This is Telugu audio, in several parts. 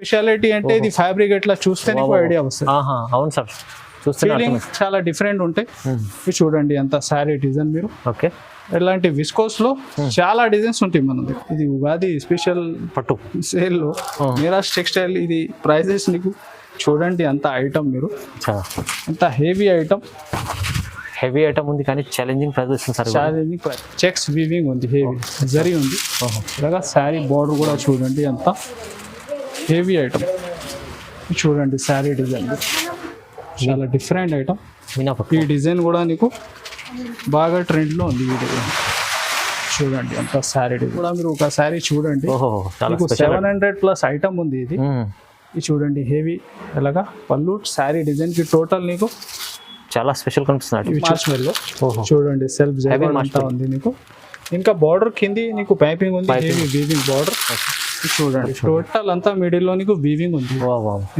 స్పెషాలిటీ అంటే ఇది ఫ్యాబ్రిక్ ఎట్లా చూస్తే నీకు ఐడియా వస్తుంది. అవును సార్, చూస్తే ఫీలింగ్ చాలా డిఫరెంట్ ఉంటాయి. ఇది చూడండి అంత శారీ డిజైన్ మీరు ఓకే. ఇలాంటి విస్కోస్ లో చాలా డిజైన్స్ ఉంటాయి మనది. ఇది ఉగాది స్పెషల్ పట్టు సేల్ లో మీరాజ్ టెక్స్టైల్ ఇది ప్రైజెస్ నీకు చూడండి అంత ఐటమ్ మీరు అంత హెవీ ఐటమ్ ఉంది కానీ ఛాలెంజింగ్ ప్రైస్ వస్తుంది sir. Challenging price checks weaving ఉంది, హెవీ జరీ ఉంది. ఇలాగా శారీ బార్డర్ కూడా చూడండి అంత హెవీ ఐటమ్. చూడండి శారీ డిజైన్ చాలా డిఫరెంట్ ఐటమ్. ఈ డిజైన్ కూడా నీకు బాగా ట్రెండ్లో ఉంది. ఈ డిజైన్ చూడండి అంత శారీ కూడా మీరు ఒక శారీ చూడండి మీకు 700+ ఐటమ్ ఉంది. ఇది చూడండి హెవీ ఎలాగా పళ్ళు శారీ డిజైన్ కి టోటల్ నీకు చాలా స్పెషల్ కనిపిస్తుంది. చూడండి సెల్ఫ్ అంతా ఉంది నీకు. ఇంకా బార్డర్ కింది నీకు పైపింగ్ ఉంది, హెవీ వీవింగ్ బార్డర్. చూడండి టోటల్ అంతా మిడిల్ లో నీకు వీవింగ్ ఉంది,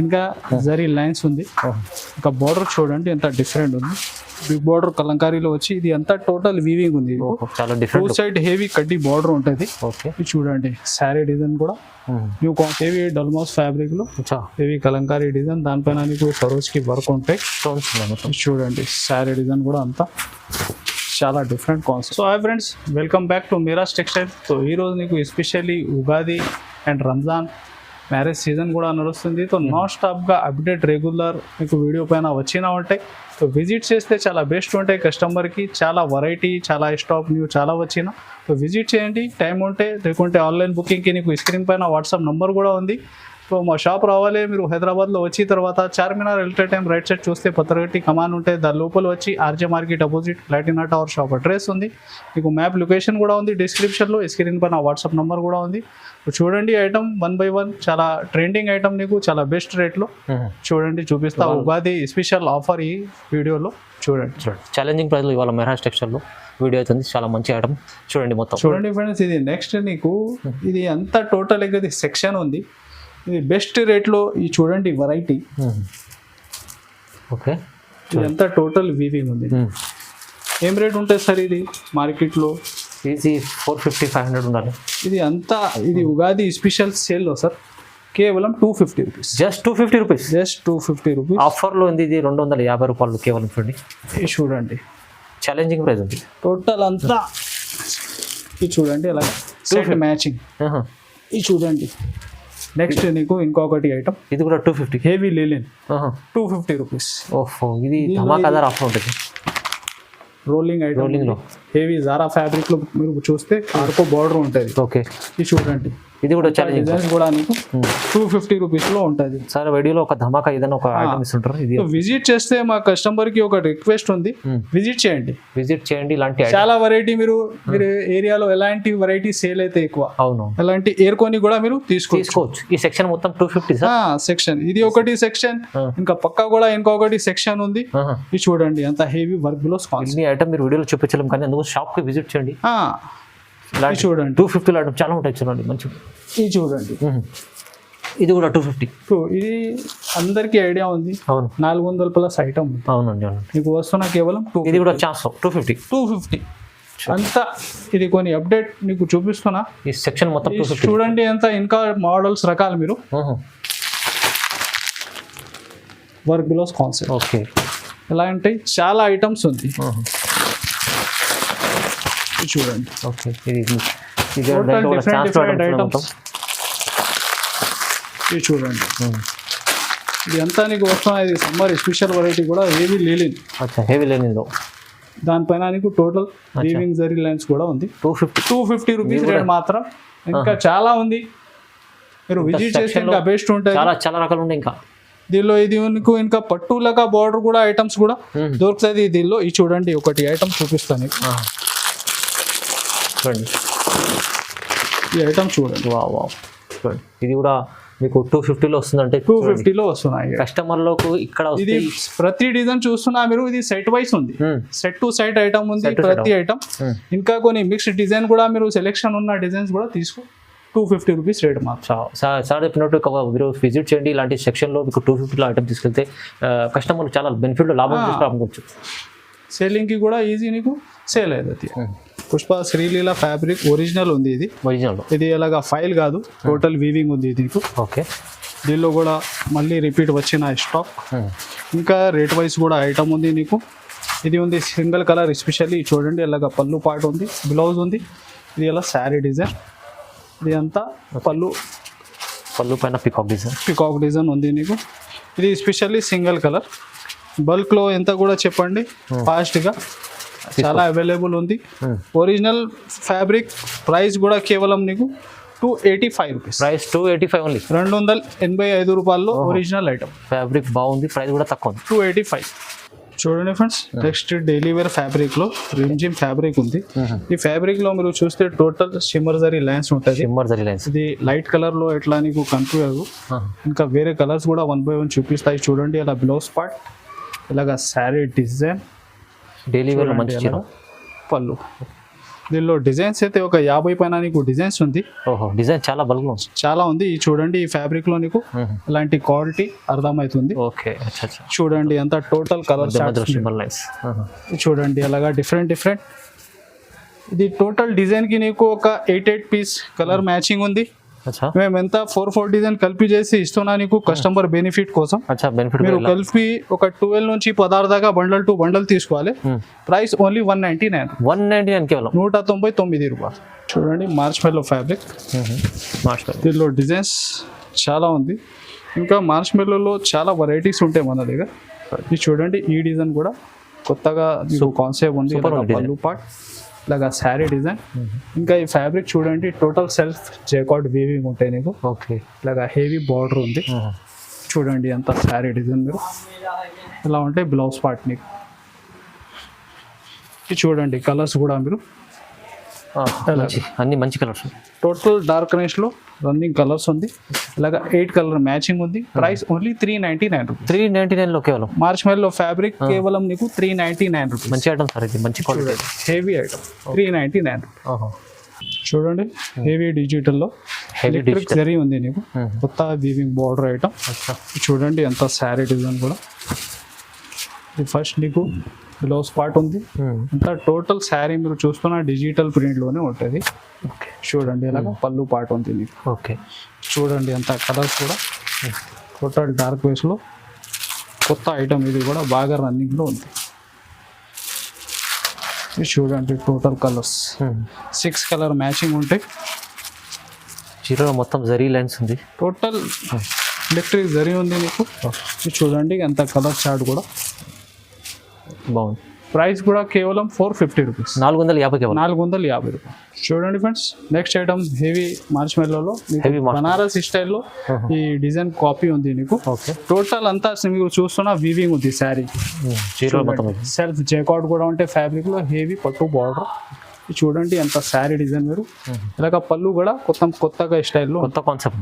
ఇంకా జరీ లైన్స్ ఉంది. ఇంకా బార్డర్ చూడండి ఎంత డిఫరెంట్ ఉంది. బిగ్ బార్డర్ కలంకారీలో వచ్చి ఇది అంతా టోటల్ వీవింగ్ ఉంది. టూ సైడ్ హెవీ కడ్డీ బార్డర్ ఉంటుంది. చూడండి శారీ డిజైన్ కూడా నీకు హెవీ డల్మాస్ ఫ్యాబ్రిక్ లో హెవీ కలంకారీ డిజైన్, దానిపైన నీకు సరోజ్ కి వర్క్ ఉంటాయి. చూడండి శారీ డిజైన్ కూడా అంతా చాలా different concept. So hi friends, welcome back to Miraj textile. So ఈరోజు నీకు especially Ugadi and Ramzan marriage season కూడా నడుస్తుంది. సో నాన్ స్టాప్గా అప్డేట్ రెగ్యులర్ మీకు వీడియో పైన వచ్చినా ఉంటాయి. సో విజిట్ చేస్తే చాలా బెస్ట్ ఉంటాయి. కస్టమర్కి చాలా వెరైటీ, చాలా స్టాక్ న్యూ చాలా వచ్చిన. సో విజిట్ చేయండి టైం ఉంటే, లేకుంటే ఆన్లైన్ బుకింగ్కి నీకు స్క్రీన్ పైన వాట్సాప్ నెంబర్ కూడా ఉంది. సో మా షాప్ రావాలి మీరు హైదరాబాద్లో వచ్చిన తర్వాత చార్మినార్ ఎల్టర్ టైం రైట్ సైడ్ చూస్తే పత్రగట్టి కమాన్ ఉంటాయి. దాని లోపల వచ్చి RJ market opposite Platina tower shop address ఉంది. మీకు మ్యాప్ లొకేషన్ కూడా ఉంది డిస్క్రిప్షన్లో. స్క్రీన్ పైన వాట్సాప్ నెంబర్ కూడా ఉంది. చూడండి ఐటమ్ 1 by 1 చాలా ట్రెండింగ్ ఐటమ్, నీకు చాలా బెస్ట్ రేట్లో చూడండి చూపిస్తా. ఉగాది స్పెషల్ ఆఫర్ ఈ వీడియోలో చూడండి. ఛాలెంజింగ్ ప్రైస్లో ఇవాళ మీరాజ్ టెక్స్టైల్లో వీడియో అవుతుంది. చాలా మంచి ఐటమ్ చూడండి మొత్తం. చూడండి ఫ్రెండ్స్, ఇది నెక్స్ట్ నీకు ఇది అంతా టోటల్ ఇది సెక్షన్ ఉంది. ఇది బెస్ట్ రేట్లో ఈ చూడండి వెరైటీ. ఓకే, ఇదంతా టోటల్ వీవింగ్ ఉంది. ఏం రేట్ ఉంటుంది సార్ ఇది మార్కెట్లో? ఇది 450-500 ఉండాలి. ఇది అంతా ఇది ఉగాది స్పెషల్ సేల్లో సార్ కేవలం 250 rupees. Just 250 rupees. Just 250 rupees ఆఫర్లో ఉంది. ఇది 250 రూపాయలు కేవలం. చూడండి ఇది చూడండి ఛాలెంజింగ్ ప్రైస్ ఉంది టోటల్ అంతా. ఇది చూడండి అలాగే సెట్ మ్యాచింగ్. ఇది చూడండి నెక్స్ట్ నీకు ఇంకొకటి ఐటమ్, ఇది కూడా 250 హెవీ లిలిన్ 250 రూపీస్. ఓహో, ఇది ధమాకాదార్ ఆఫర్ ఉంటుంది. రోలింగ్ ఐటమ్, రోలింగ్ లో హెవీ జారా ఫ్యాబ్రిక్ లో మీరు చూస్తే ఆర్కో బార్డర్ ఉంటుంది. ఓకే, ఇది చూడండి ఇది కూడా ఛాలెంజింగ్ డిజైన్స్ కూడా నీకు 250 రూపీస్ లో ఉంటుంది. సార్ వీడియోలో ఒక ధమాకా ఏదైనా ఒక ఐటమ్ ఇస్తుంటారు. ఇది విజిట్ చేస్తే మా కస్టమర్ కి ఒక రిక్వెస్ట్ ఉంది, విజిట్ చేయండి. ఇలాంటి చాలా వెరైటీ మీరు ఏరియాలో ఎలాంటి వెరైటీ సేల్ అయితే ఎక్కువ, అవును, ఎలాంటి ఏర్కొని కూడా మీరు తీసుకోవచ్చు. ఈ సెక్షన్ మొత్తం 250 సెక్షన్. ఇది ఒకటి సెక్షన్, ఇంకా పక్కా కూడా ఇంకొకటి సెక్షన్ ఉంది. ఇది చూడండి అంత హెవీ వర్క్ బిలో ఐటమ్ మీరు వీడియోలో చూపించలేము, కానీ అందుకు షాప్ కి విజిట్ చేయండి. చూడండి 250 ఐటమ్ చాలా ఉంటాయి. చూడండి మంచి. ఇది చూడండి ఇది కూడా 250. ఇది అందరికి ఐడియా ఉంది. అవును, 400+ ఐటమ్. అవునండి, అవును. మీకు వస్తున్నా కేవలం ఇది కూడా ఛాన్స్ 250. అంతా ఇది కొన్ని అప్డేట్ నీకు చూపిస్తున్నా. ఈ సెక్షన్ మొత్తం 250. చూడండి అంతా ఇంకా మోడల్స్ రకాలు మీరు వర్క్ బిలోస్ కాన్సెప్ట్. ఓకే, ఇలాంటి చాలా ఐటమ్స్ ఉంది. చూడండి ఓకే, ఇది చూడండి ఇది అంతా నీకు వస్తున్నా. ఇది సమ్మర్ స్పెషల్ వెరైటీ కూడా హెవీ లిలిన్. హెవీ లిలిన్ లో దానిపైన నీకు టోటల్ వీవింగ్ జరీ లైన్స్ కూడా ఉంది. 250 రూపీస్ రేట్ మాత్రం. ఇంకా చాలా ఉంది, మీరు విజిట్ చేస్తే ఇంకా బెస్ట్ ఉంటాయి. చాలా రకాలు ఉన్నాయి. ఇంకా దీనిలో ఇది నీకు ఇంకా పట్టులగా బార్డర్ కూడా ఐటమ్స్ కూడా దొరుకుతుంది దీనిలో. ఇది చూడండి ఒకటి ఐటమ్ చూపిస్తాను. చూడండి ఈ ఐటమ్ చూడండి. చూడండి ఇది కూడా మీకు 250లో వస్తుందంటే 250లో వస్తున్నాయి. కస్టమర్లకు ఇక్కడ ఇది ప్రతి డిజైన్ చూస్తున్నా మీరు. ఇది సెట్ వైస్ ఉంది, సెట్ టు సెట్ ఐటమ్ ఉంది ప్రతి ఐటమ్. ఇంకా కొన్ని మిక్స్డ్ డిజైన్ కూడా మీరు సెలెక్షన్ ఉన్న డిజైన్స్ కూడా తీసుకో. 250 రూపీస్ రేట్ మాత్రం. సార్ చెప్పినట్టు మీరు విజిట్ చేయండి. ఇలాంటి సెక్షన్లో మీకు 250లో ఐటమ్ తీసుకెళ్తే కస్టమర్లు చాలా బెనిఫిట్ లాభం తీసుకోవచ్చు. సేలింగ్కి కూడా ఈజీ నీకు సేల్ అవుతుంది. పుష్ప శ్రీలీల ఫ్యాబ్రిక్ ఒరిజినల్ ఉంది. ఇది ఒరిజినల్, ఇది అలాగా ఫైల్ కాదు, టోటల్ వీవింగ్ ఉంది ఇది. ఓకే, దీనిలో కూడా మళ్ళీ రిపీట్ వచ్చిన స్టాక్. ఇంకా రేట్ వైజ్ కూడా ఐటమ్ ఉంది నీకు. ఇది ఉంది సింగిల్ కలర్ ఎస్పెషల్లీ చూడండి, ఇలాగ పళ్ళు పాటు ఉంది, బ్లౌజ్ ఉంది. ఇది ఇలా శారీ డిజైన్, ఇది అంతా పళ్ళు పైన పికాక్ డిజైన్ ఉంది నీకు. ఇది ఎస్పెషల్లీ సింగిల్ కలర్. బల్క్లో ఎంత కూడా చెప్పండి ఫాస్ట్గా, చాలా అవైలబుల్ ఉంది. ఒరిజినల్ ఫ్యాబ్రిక్ ప్రైస్ కూడా కేవలం నీకు 285 రూపీస్. ప్రైస్ 285 ఓన్లీ, 285 రూపాయల్లో ఒరిజినల్ ఐటమ్. ఫ్యాబ్రిక్ బాగుంది, ప్రైస్ కూడా తక్కువ ఉంది, 285. చూడండి ఫ్రెండ్స్, నెక్స్ట్ డైలీ వేర్ ఫ్యాబ్రిక్లో రిమ్జిమ్ ఫ్యాబ్రిక్ ఉంది. ఈ ఫ్యాబ్రిక్లో మీరు చూస్తే టోటల్ షిమ్మర్ జరీ లైన్స్ ఉంటుంది. ఇది లైట్ కలర్లో ఎట్లా నీకు కనిపించదు. ఇంకా వేరే కలర్స్ కూడా 1 by 1 చూపిస్తాయి. చూడండి అలా బ్లౌజ్ పార్ట్, ఇలాగా శారీ డిజైన్, డైలీ వేర్ మంచి చీర. పళ్ళు దీనిలో డిజైన్స్ అయితే ఒక 50 పైన నీకు డిజైన్స్ ఉంది. డిజైన్ చాలా బల్క్ చాలా ఉంది. ఈ చూడండి ఈ ఫ్యాబ్రిక్ లో నీకు ఇలాంటి క్వాలిటీ అర్థమవుతుంది. ఓకే, చూడండి అంతా టోటల్ కలర్ చూడండి అలాగా డిఫరెంట్. ఇది టోటల్ డిజైన్ కి నీకు ఒక 8 పీస్ కలర్ మ్యాచింగ్ ఉంది. మేము ఎంత 4 డిజైన్ కలిపి చేసి ఇస్తున్నా నీకు కస్టమర్ బెనిఫిట్ కోసం. మీరు కలిపి ఒక 12 నుంచి 16 దాకా బండల్ టు బండల్ తీసుకోవాలి. ప్రైస్ ఓన్లీ 199 కేవలం 199 రూపాయలు. చూడండి మార్చ్ మెల్లో ఫ్యాబ్రిక్, దీనిలో డిజైన్స్ చాలా ఉంది. ఇంకా మార్చ్ మెల్లోలో చాలా వెరైటీస్ ఉంటాయి మన దగ్గర. ఇది చూడండి, ఈ డిజైన్ కూడా కొత్తగా కాన్సెప్ట్ ఉంది. పళ్ళు పార్ట్ ఇలాగా శారీ డిజైన్. ఇంకా ఈ ఫ్యాబ్రిక్ చూడండి టోటల్ సెల్ఫ్ జైకార్డ్ వీవింగ్ ఉంటాయి నీకు. ఓకే, ఇలాగా హెవీ బార్డర్ ఉంది. చూడండి అంత శారీ డిజైన్ మీరు ఇలా ఉంటాయి. బ్లౌజ్ పార్ట్ నీకు ఇది చూడండి. కలర్స్ కూడా మీరు అన్ని మంచి కలర్స్. టోటల్ డార్క్నెస్లో రన్నింగ్ కలర్స్ ఉంది. ఇలాగా 8 కలర్ మ్యాచింగ్ ఉంది. Price only 399 rupees. 399లో కేవలం. మార్చ్ మెల్లో ఫ్యాబ్రిక్ కేవలం నీకు 399 రూపీస్. మంచి ఐటమ్ సార్, ఇది మంచి క్వాలిటీ, హెవీ ఐటమ్. 399. చూడండి హెవీ డిజిటల్లో ఎలక్ట్రిక్ జరీ ఉంది నీకు. కొత్త వీవింగ్ బార్డర్ ఐటమ్. చూడండి ఎంత శారీ డిజైన్ కూడా. ఇది ఫస్ట్ నీకు బ్లౌజ్ పార్ట్ ఉంది. అంతా టోటల్ శారీ మీరు చూస్తున్న డిజిటల్ ప్రింట్లోనే ఉంటుంది. చూడండి ఇలాగ పళ్ళు పార్ట్ ఉంది మీకు. ఓకే, చూడండి అంత కలర్స్ కూడా టోటల్ డార్క్ వేస్లో కొత్త ఐటమ్. ఇది కూడా బాగా రన్నింగ్లో ఉంది. ఇది చూడండి టోటల్ కలర్స్ 6 కలర్ మ్యాచింగ్ ఉంటాయి. చీరలో మొత్తం జరీ లైన్స్ ఉంది. టోటల్ ఎలక్ట్రిక్ జరీ ఉంది నీకు. ఇది చూడండి అంత కలర్ చార్ట్ కూడా బాగుంది. ప్రైస్ కూడా కేవలం 450 రూపీస్. 450 కేవలం. 450 రూపాయలు. చూడండి ఫ్రెండ్స్, నెక్స్ట్ ఐటమ్ హెవీ మార్చ్ మెల్లోలో బనారస్ స్టైల్లో ఈ డిజైన్ కాపీ ఉంది నీకు. టోటల్ అంతా మీరు చూస్తున్న వీవింగ్ ఉంది శారీ. సెల్ఫ్ జైకార్డ్ కూడా ఉంటే ఫ్యాబ్రిక్ లో హెవీ పట్టు బార్డర్. చూడండి ఎంత శారీ డిజైన్ మీరు. ఇలాగ పళ్ళు కూడా కొత్తగా స్టైల్లో కొత్త కాన్సెప్ట్.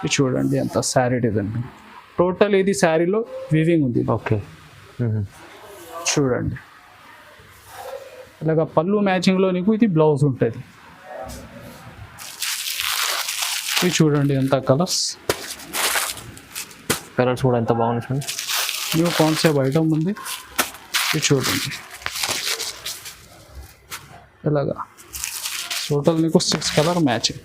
ఇది చూడండి ఎంత శారీ డిజైన్. టోటల్ ఇది శారీలో వీవింగ్ ఉంది. ఓకే, చూడండి ఇలాగ పళ్ళు మ్యాచింగ్లో నీకు ఇది బ్లౌజ్ ఉంటుంది. ఇది చూడండి ఎంత కలర్స్ కూడా ఎంత బాగుంది చూడండి. న్యూ కాన్సెప్ట్ ఐటమ్ ఉంది. ఇది చూడండి ఇలాగా టోటల్ నీకు 6 కలర్ మ్యాచింగ్.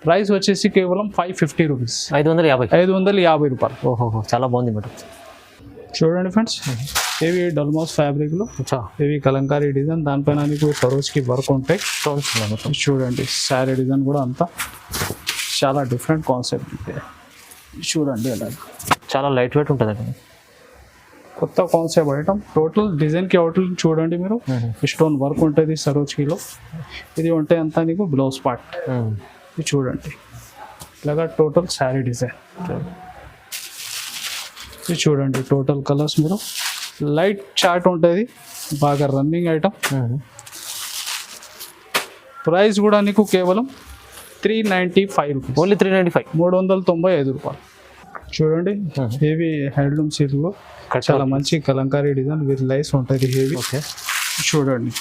ప్రైస్ వచ్చేసి కేవలం 550 రూపీస్. 550 రూపాయలు. ఓహో, చాలా బాగుంది మేడం. చూడండి ఫ్రెండ్స్, హెవీ డల్మాస్ ఫ్యాబ్రిక్లో హెవీ కలంకారీ డిజైన్, దానిపైన నీకు సరోజ్కి వర్క్ ఉంటాయి. చూడండి శారీ డిజైన్ కూడా అంతా చాలా డిఫరెంట్ కాన్సెప్ట్ ఉంటాయి. చూడండి అలా చాలా లైట్ వెయిట్ ఉంటుంది. కొత్త కాన్సెప్ట్ ఐటమ్. టోటల్ డిజైన్కి అవుట్లైన్ చూడండి మీరు. స్టోన్ వర్క్ ఉంటుంది సరోజ్కిలో. ఇది ఉంటే అంతా నీకు బ్లౌజ్ పార్ట్. ఇది చూడండి ఇలాగా టోటల్ శారీ డిజైన్. ఇది చూడండి టోటల్ కలర్స్ మీరు. లైట్ చార్ట్ ఉంటుంది, బాగా రన్నింగ్ ఐటమ్. ప్రైస్ కూడా నీకు కేవలం 395 రూపీస్. ఓన్లీ 395. 395 రూపాయలు. చూడండి హెవీ హ్యాండ్లూమ్ సీట్లో చాలా మంచి కలంకారీ డిజైన్ విత్ లైస్ ఉంటుంది హెవీ. చూడండి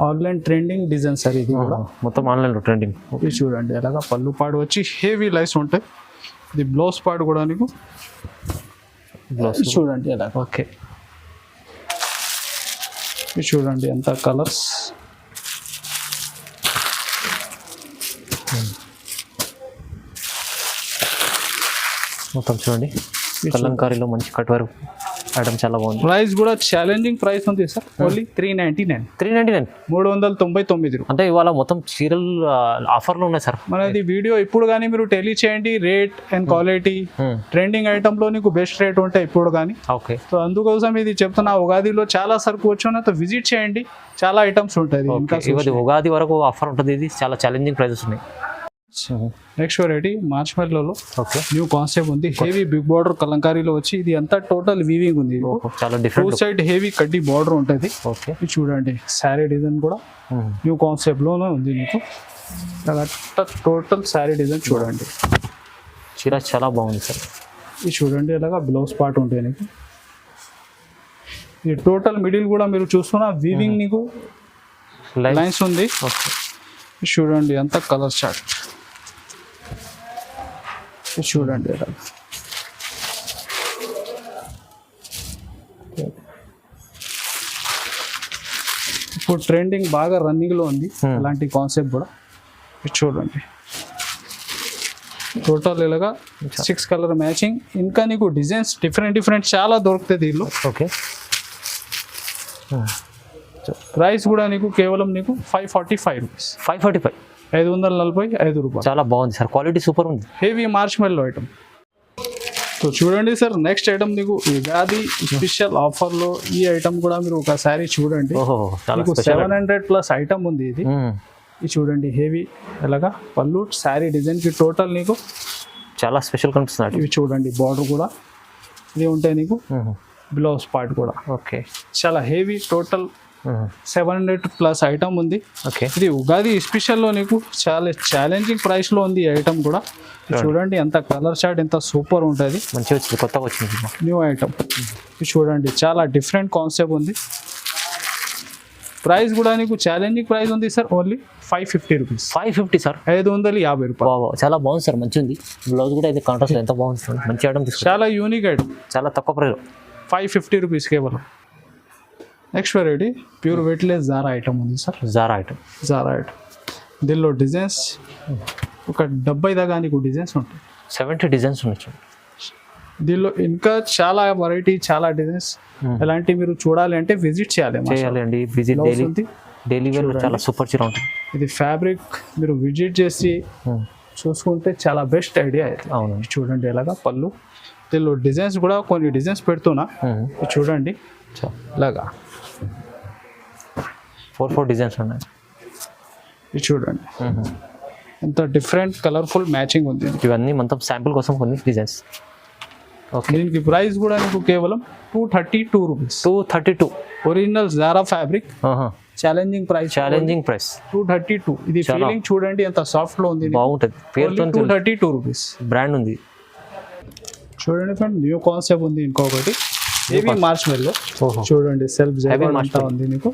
ఆన్లైన్ ట్రెండింగ్ డిజైన్ సార్. ఇది కూడా మొత్తం ఆన్లైన్లో ట్రెండింగ్. ఇది చూడండి అలాగా పళ్ళు పాడు వచ్చి హెవీ లైస్ ఉంటాయి. ఇది బ్లౌజ్ పార్ట్ కూడా నీకు చూడండి అలా. ఓకే, ఇది చూడండి ఎంత కలర్స్. మొత్తం చూడండి కలంకారీలో మంచి కట్ వర్క్ ఐటమ్ చాలా బాగుంది. ప్రైస్ కూడా ఛాలెంజింగ్ ప్రైస్ ఉంది సార్, ఓన్లీ 399. 399 399. అంటే ఇవాళ మొత్తం చీరలు ఆఫర్లు ఉన్నాయి సార్. మనది వీడియో ఇప్పుడు కానీ మీరు టెలీ చేయండి, rate and quality trending item లో నీకు బెస్ట్ రేట్ ఉంటాయి ఇప్పుడు కానీ. ఓకే, సో అందుకోసం ఇది చెప్తున్నా, ఉగాదిలో చాలా సరుకు వచ్చి విజిట్ చేయండి, చాలా ఐటమ్స్ ఉంటుంది. ఇంకా ఇది ఉగాది వరకు ఆఫర్ ఉంటుంది. ఇది చాలా ఛాలెంజింగ్ ప్రైజెస్ ఉన్నాయి. నెక్స్ట్ వెరైటీ మార్చ్ మెల్లోలో ఓకే, న్యూ కాన్సెప్ట్ ఉంది. హెవీ బిగ్ బార్డర్ కలంకారీలో వచ్చి ఇది అంతా టోటల్ వీవింగ్ ఉంది. చాలా టూ డిఫరెంట్. సైడ్ హెవీ కడ్డీ బార్డర్ ఉంటుంది. ఓకే, ఇది చూడండి శారీ డిజైన్ కూడా న్యూ కాన్సెప్ట్ లోనే ఉంది. మీకు టోటల్ శారీ డిజైన్ చూడండి, చీర చాలా బాగుంది సార్. ఇది చూడండి, ఇలాగా బ్లౌజ్ పార్ట్ ఉంటుంది నీకు. ఇది టోటల్ మిడిల్ కూడా మీరు చూస్తున్న వీవింగ్ నీకు లైన్స్ ఉంది. ఓకే, ఇది చూడండి అంత కలర్ చార్ట్. ఇది చూడండి ఇలా. ఇప్పుడు ట్రెండింగ్ బాగా రన్నింగ్ లో ఉంది అలాంటి కాన్సెప్ట్ కూడా. ఇది చూడండి టోటల్ ఇలాగా 6 కలర్ మ్యాచింగ్. ఇంకా నీకు డిజైన్స్ డిఫరెంట్ చాలా దొరుకుతాయి దీనిలో. ఓకే, ప్రైస్ కూడా నీకు కేవలం నీకు 545 రూపీస్. 545, 545 రూపాయలు. చాలా బాగుంది సార్, క్వాలిటీ సూపర్ ఉంది. హెవీ మార్చ్ మెల్లో ఐటమ్. సో చూడండి సార్, నెక్స్ట్ ఐటమ్ నీకు ఉగాది స్పెషల్ ఆఫర్లో ఈ ఐటమ్ కూడా మీరు ఒకసారి చూడండి. ఓహో, చాలా మీకు 700+ ఐటమ్ ఉంది ఇది. ఇది చూడండి హెవీ ఎలాగా పళ్ళు శారీ డిజైన్ కి టోటల్ నీకు చాలా స్పెషల్ కనిపిస్తుంది. ఇవి చూడండి బార్డర్ కూడా ఇది ఉంటాయి నీకు, బ్లౌజ్ పార్ట్ కూడా. ఓకే, చాలా హెవీ టోటల్ 700+ ఐటమ్ ఉంది. ఓకే, ఇది ఉగాది స్పెషల్లో నీకు చాలా ఛాలెంజింగ్ ప్రైస్ లో ఉంది ఈ ఐటమ్ కూడా. చూడండి ఎంత కలర్ చార్ట్ ఎంత సూపర్ ఉంటుంది, మంచిగా వచ్చింది, కొత్తగా వచ్చింది న్యూ ఐటమ్. ఇది చూడండి చాలా డిఫరెంట్ కాన్సెప్ట్ ఉంది. ప్రైస్ కూడా నీకు ఛాలెంజింగ్ ప్రైస్ ఉంది సార్, ఓన్లీ 550 రూపీస్. 550 సార్, 550 రూపాయలు. చాలా బాగుంది సార్, మంచిగా ఉంది. బ్లౌజ్ కూడా అయితే కాంట్రాస్ట్ ఎంత బాగుంది సార్, మంచి ఐటమ్ తీసుకుంటారు. చాలా యూనిక్ ఐటమ్, చాలా తక్కువ ప్రైస్, 550 రూపీస్ కేవలం. Next variety pure weightless Zara item ఉంది సార్. జారా ఐటమ్ దీనిలో డిజైన్స్ ఒక 70 దాకా నీకు డిజైన్స్ ఉంటాయి. 70 డిజైన్స్ ఉన్నాయి. దీనిలో ఇంకా చాలా వెరైటీ చాలా డిజైన్స్. ఎలాంటి మీరు చూడాలి అంటే విజిట్ చేయాలి అండి. విజిట్ డైలీ వేర్ చాలా సూపర్ చీర ఉంటుంది. ఇది ఫ్యాబ్రిక్ మీరు విజిట్ చేసి చూసుకుంటే చాలా బెస్ట్ ఐడియా అయితే. అవును, చూడండి ఎలాగా పళ్ళు. దీనిలో డిజైన్స్ కూడా కొన్ని డిజైన్స్ పెడుతున్నా, చూడండి ఇలాగా 4 డిజైన్స్ ఉన్నాయి. ఇది చూడండి ఎంత డిఫరెంట్ కలర్ఫుల్ మ్యాచింగ్ ఉంది. ఇవన్నీ మొత్తం శాంపుల్ కోసం కొన్ని డిజైన్స్. ఓకే, దీనికి ప్రైస్ కూడా నీకు కేవలం 232 rupees. 232 original Zara fabric. Challenging price 232. ఇది ఫీలింగ్ చూడండి ఎంత సాఫ్ట్ లో ఉంది, బాగుంటుంది. పేరుతో 232 రూపీస్ బ్రాండ్ ఉంది. చూడండి ఫ్రెండ్, న్యూ కాన్సెప్ట్ ఉంది. ఇంకొకటి హెవీ మార్చ్ మెల్లో చూడండి, సెల్ఫ్ జైబాన్ అంతా ఉంది నీకు.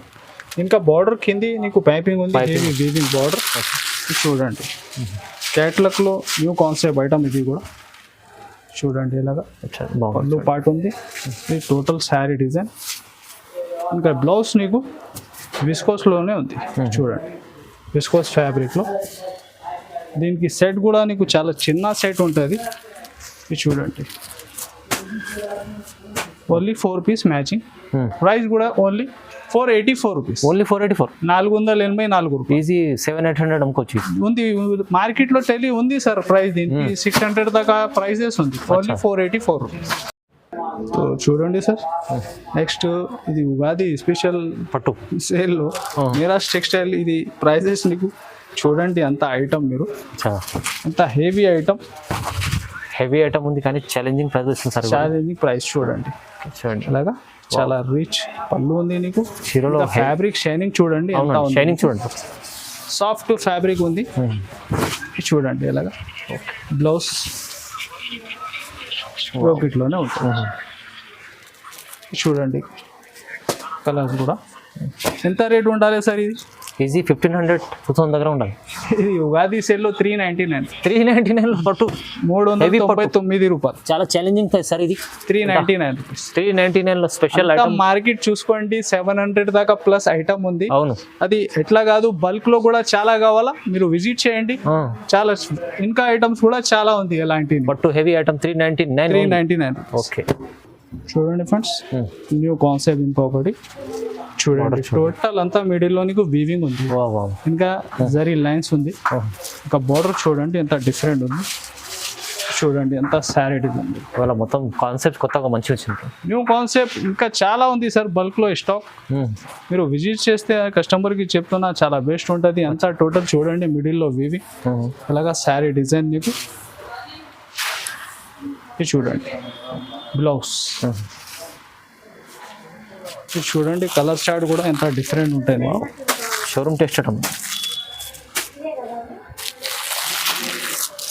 ఇంకా బార్డర్ కింది నీకు పైపింగ్ ఉంది, హెవీ వీవింగ్ బార్డర్. చూడండి క్యాట్లాగ్ లో న్యూ కాన్సెప్ట్ ఐటమ్ ఇది కూడా. చూడండి ఇలాగా పళ్ళు పార్ట్ ఉంది. ఇది టోటల్ శారీ డిజైన్. ఇంకా బ్లౌజ్ నీకు విస్కోస్లోనే ఉంది. చూడండి విస్కోస్ ఫ్యాబ్రిక్లో. దీనికి సెట్ కూడా నీకు చాలా చిన్న సెట్ ఉంటుంది. ఇది చూడండి ఓన్లీ 4 పీస్ మ్యాచింగ్. ప్రైస్ కూడా only 484 rupees. Only 484, 484 rupees. Easy 700-800 అమ్ముకోవచ్చు. ఉంది మార్కెట్లో టెలి ఉంది సార్ ప్రైస్. దీనికి 600 దాకా ప్రైజెస్ ఉంది. Only 484 rupees. సో చూడండి సార్, నెక్స్ట్ ఇది ఉగాది స్పెషల్ పట్టు సేల్లో మీరాజ్ టెక్స్టైల్. ఇది ప్రైజెస్ నీకు చూడండి అంత ఐటమ్ మీరు అంత హెవీ ఐటమ్ ఉంది కానీ ఛాలెంజింగ్ ప్రైస్ వస్తుంది సార్. ఛాలెంజింగ్ ప్రైస్ చూడండి అలాగా. చాలా రిచ్ పళ్ళు ఉంది నీకు. చీరలో ఫ్యాబ్రిక్ షైనింగ్ చూడండి, షైనింగ్ చూడండి, సాఫ్ట్ ఫ్యాబ్రిక్ ఉంది. చూడండి ఇలాగా. బ్లౌజ్ బ్రోకెట్లోనే ఉంటుంది. చూడండి కలర్స్ కూడా. ఎంత రేట్ ఉండాలి సార్ ఇది? ఈజీ 1500 2000 దగ్గర ఉండాలి. ఇది ఉగాది సేల్లో 399 399 పట్టు 399 రూపాయలు. చాలా ఛాలెంజింగ్ ప్రైస్ సార్ ఇది. 399 రూపీస్. 399 special item. మార్కెట్ చూసుకోండి 700 దాకా ప్లస్ ఐటమ్ ఉంది. అవును, అది ఎట్లా కాదు, బల్క్ లో కూడా చాలా కావాలా మీరు విజిట్ చేయండి. చాలా ఇంకా ఐటమ్స్ కూడా చాలా ఉంది ఎలాంటి. పట్టు హెవీ ఐటమ్ 399. ఓకే, చూడండి ఫ్రెండ్స్, న్యూ కాన్సెప్ట్ ఇంకొకటి చూడండి. టోటల్ అంతా మిడిల్ లో నీకు వీవింగ్ ఉంది, ఇంకా జరీ లైన్స్ ఉంది. ఇంకా బోర్డర్ చూడండి ఎంత డిఫరెంట్ ఉంది. చూడండి ఎంత సారీడ్ ఉంది. ఇవాళ మొత్తం కాన్సెప్ట్ కొత్తగా మంచి వచ్చింది. న్యూ కాన్సెప్ట్ ఇంకా చాలా ఉంది సార్ బల్క్ లో స్టాక్. మీరు విజిట్ చేస్తే కస్టమర్ కి చెప్తున్నా చాలా బెస్ట్ ఉంటుంది. అంతా టోటల్ చూడండి మిడిల్ లో వీవింగ్, అలాగా శారీ డిజైన్ నీకు. ఇది చూడండి బ్లౌజ్. ఇది చూడండి కలర్ చార్ట్ కూడా ఎంత డిఫరెంట్ ఉంటుంది. Showroom test అటం.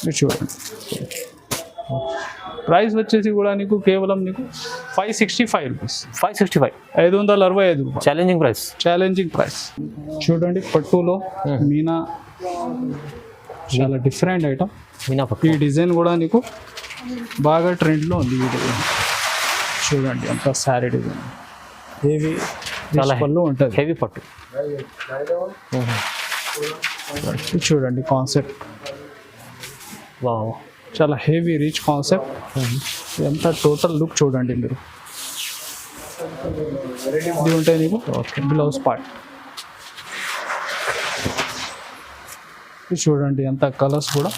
ఇది చూడండి ప్రైస్ వచ్చేసి కూడా నీకు కేవలం నీకు 565 రూపీస్. 565, 565 రూపాయలు. Challenging price. Challenging price. చూడండి పట్టులో మీనా, చాలా డిఫరెంట్ ఐటమ్. మీనా పట్టు. ఈ డిజైన్ కూడా నీకు బాగా ట్రెండ్లో ఉంది. ఈ డిజైన్ చూడండి అంత శారీ డిజైన్ హెవీ చాలా పళ్ళు ఉంటుంది. హెవీ పట్టు. చూడండి కాన్సెప్ట్ చాలా హెవీ రిచ్ కాన్సెప్ట్. ఎంత టోటల్ లుక్ చూడండి మీరు. ఇది ఉంటాయి నీకు బ్లౌజ్ పార్ట్. ఇది చూడండి అంత కలర్స్ కూడా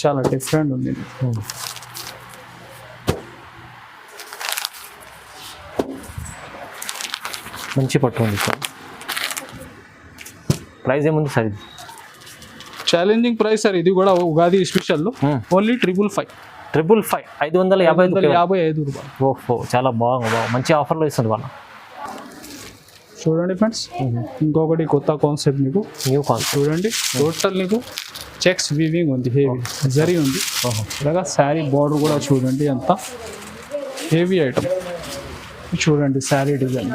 చాలా డిఫరెంట్ ఉంది. మంచి పట్టు ఉంది సార్. ప్రైస్ ఏముంది సార్ ఇది? ఛాలెంజింగ్ ప్రైస్ సార్ ఇది కూడా ఉగాది స్పెషల్లో ఓన్లీ 555. 555 రూపాయలు. ఓహో, చాలా బాగా మంచి ఆఫర్లో ఇస్తుంది వాళ్ళ. చూడండి ఫ్రెండ్స్, ఇంకొకటి కొత్త కాన్సెప్ట్ మీకు. న్యూ కాన్సెప్ట్ చూడండి టోటల్ నీకు చెక్స్ వీవింగ్ ఉంది, హెవీ జరీ ఉంది. అలాగా శారీ బార్డర్ కూడా చూడండి అంత హెవీ ఐటమ్. చూడండి శారీ డిజైన్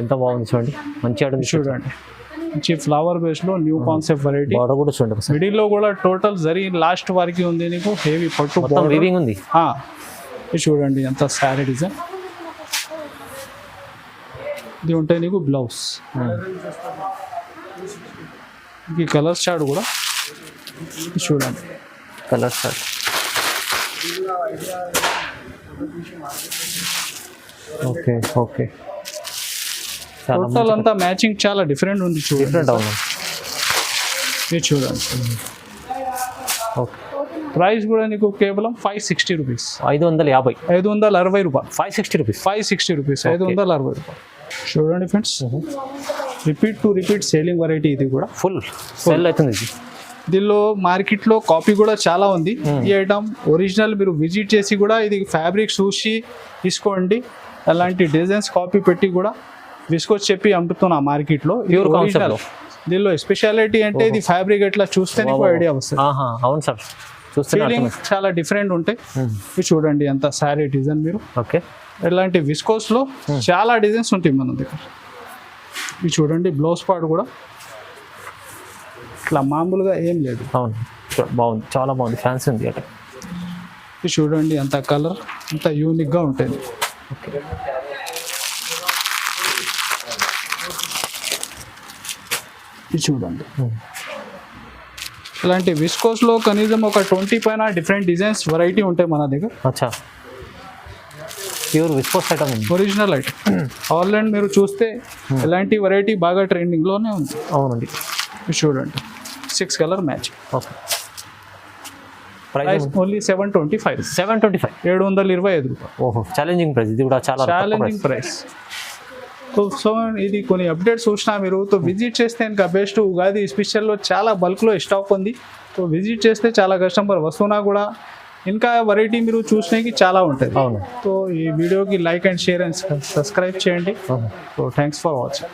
ఎంత బాగుంది చూడండి. మంచి ఐటమ్ చూడండి. మంచి ఫ్లవర్ బేస్ లో న్యూ కాన్సెప్ట్ వెరైటీ. బార్డర్ కూడా చూడండి. మిడిల్ లో కూడా టోటల్ జరీ లాస్ట్ వరకు ఉంది నీకు. హెవీ పట్టు వీవింగ్ ఉంది. ఇది చూడండి ఎంత శారీ డిజైన్. ఇది ఉంటాయి నీకు బ్లౌజ్. ఈ కలర్ చార్ట్ కూడా చూడండి. Colour chart okay okay. Total అంతా మ్యాచింగ్ చాలా డిఫరెంట్ ఉంది. డిఫరెంట్ అవును. ఇది చూడండి. ఓకే, ప్రైస్ కూడా నీకు కేవలం 560 రూపీస్. 550. 560 రూపాయలు. 560 రూపీస్. 560 రూపీస్. 560 రూపాయలు. చూడండి friends, repeat to repeat selling variety. ఇది కూడా ఫుల్ సెల్ అవుతుంది. ఇది దీనిలో మార్కెట్లో కాపీ కూడా చాలా ఉంది. ఈ ఐటమ్ ఒరిజినల్ మీరు విజిట్ చేసి కూడా ఇది ఫ్యాబ్రిక్ చూసి తీసుకోండి. అలాంటి డిజైన్స్ కాపీ పెట్టి కూడా విస్కోస్ చెప్పి అమ్ముతున్నా మార్కెట్లో. Pure concept. దీనిలో స్పెషాలిటీ అంటే ఇది ఫ్యాబ్రిక్ ఎట్లా చూస్తే నీకు ఐడియా వస్తుంది. అవును సార్, ఫీలింగ్ చాలా డిఫరెంట్ ఉంటాయి. ఇది చూడండి అంత శారీ డిజైన్ మీరు. ఓకే, ఇలాంటి విస్కోస్ లో చాలా డిజైన్స్ ఉంటాయి మన దగ్గర. ఇది చూడండి బ్లౌజ్ పార్ట్ కూడా ఇట్లా మామూలుగా ఏం లేదు. అవును, బాగుంది, చాలా బాగుంది, ఫ్యాన్సీ ఉంది. అట్లా ఇది చూడండి అంత కలర్ అంత యూనిక్గా ఉంటుంది. ఓకే, ఇది చూడండి. ఇలాంటి విస్కోస్లో కనీసం ఒక 20 పైన డిఫరెంట్ డిజైన్స్ వెరైటీ ఉంటాయి మన దగ్గర. అచ్చా, ప్యూర్ విస్కోస్ ఐటమ్ ఉంది, ఒరిజినల్ ఐటమ్. ఆన్లైన్ మీరు చూస్తే ఇలాంటి వెరైటీ బాగా ట్రెండింగ్లోనే ఉంది. అవునండి, ఇది చూడండి 6 colour match. Okay, price only 725. 725 రూపాయలు. ఓహో, ఛాలెంజింగ్ ప్రైస్. ఇది కూడా చాలా ఛాలెంజింగ్ ప్రైస్. సో ఇది కొన్ని అప్డేట్స్ చూసినా మీరు తో విజిట్ చేస్తే ఇంకా బెస్ట్. ఉగాది స్పెషల్లో చాలా బల్క్లో స్టాక్ ఉంది. సో విజిట్ చేస్తే చాలా కస్టమర్ వస్తున్నా కూడా ఇంకా వెరైటీ మీరు చూసినకి చాలా ఉంటుంది. అవును. సో ఈ వీడియోకి like and share and subscribe చేయండి. So thanks for watching.